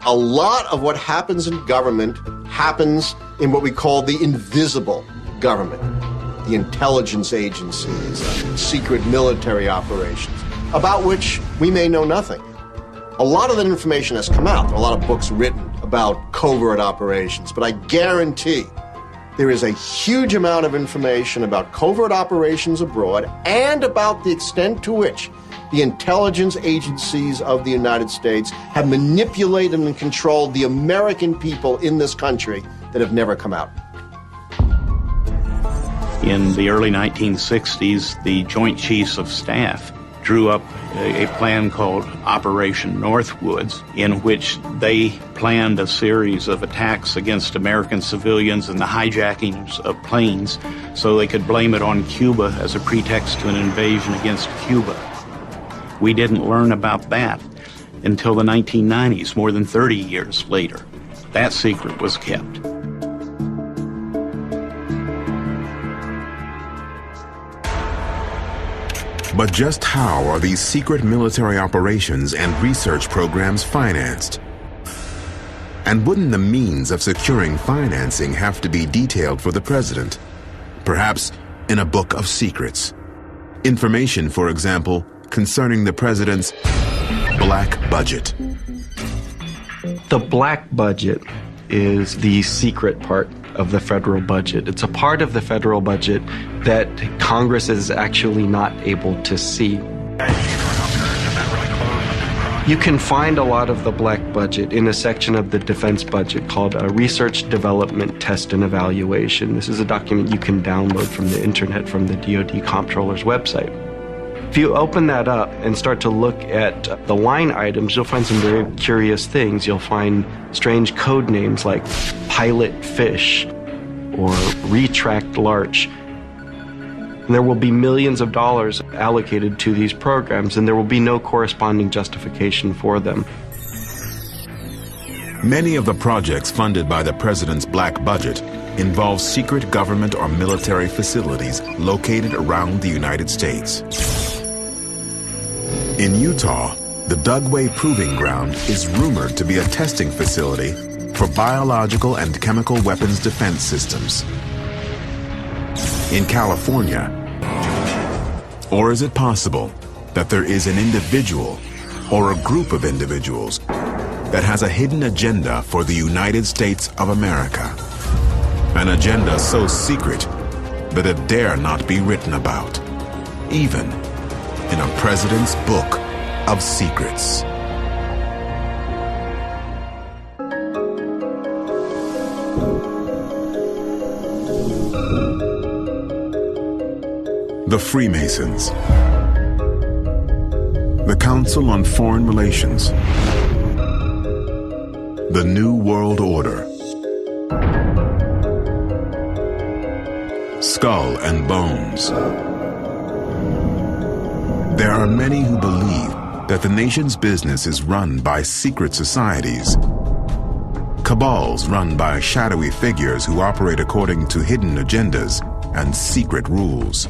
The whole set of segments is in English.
A lot of what happens in government happens in what we call the invisible government. The intelligence agencies, secret military operations, about which we may know nothing. A lot of that information has come out. There are a lot of books written about covert operations, but I guarantee there is a huge amount of information about covert operations abroad and about the extent to which the intelligence agencies of the United States have manipulated and controlled the American people in this country that have never come out. In the early 1960s, the Joint Chiefs of Staff drew up a plan called Operation Northwoods, in which they planned a series of attacks against American civilians and the hijackings of planes so they could blame it on Cuba as a pretext to an invasion against Cuba. We didn't learn about that until the 1990s, more than 30 years later. That secret was kept. But just how are these secret military operations and research programs financed? And wouldn't the means of securing financing have to be detailed for the president? Perhaps in a book of secrets. Information, for example, concerning the president's black budget. The black budget is the secret part of the federal budget. It's a part of the federal budget that Congress is actually not able to see. You can find a lot of the black budget in a section of the defense budget called Research, Development, Test, and Evaluation. This is a document you can download from the internet from the DoD Comptroller's website. If you open that up and start to look at the line items, you'll find some very curious things. You'll find strange code names like Pilot Fish or Retract Larch. And there will be millions of dollars allocated to these programs, and there will be no corresponding justification for them. Many of the projects funded by the president's black budget involve secret government or military facilities located around the United States. In Utah, the Dugway Proving Ground is rumored to be a testing facility for biological and chemical weapons defense systems. In California, or is it possible that there is an individual or a group of individuals that has a hidden agenda for the United States of America? An agenda so secret that it dare not be written about, even in a president's book of secrets. The Freemasons, the Council on Foreign Relations, the New World Order, Skull and Bones. There are many who believe that the nation's business is run by secret societies, cabals run by shadowy figures who operate according to hidden agendas and secret rules.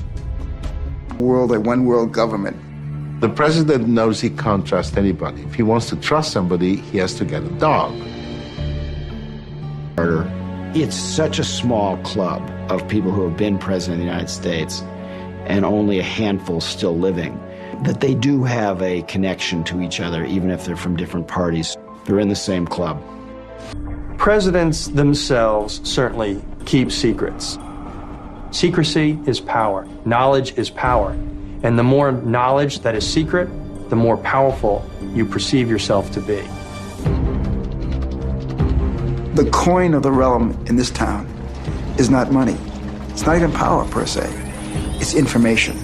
A one-world government. The president knows he can't trust anybody. If he wants to trust somebody, he has to get a dog. It's such a small club of people who have been president of the United States, and only a handful still living, that they do have a connection to each other, even if they're from different parties. They're in the same club. Presidents themselves certainly keep secrets. Secrecy is power. Knowledge is power. And the more knowledge that is secret, the more powerful you perceive yourself to be. The coin of the realm in this town is not money. It's not even power per se. It's information.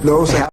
Those that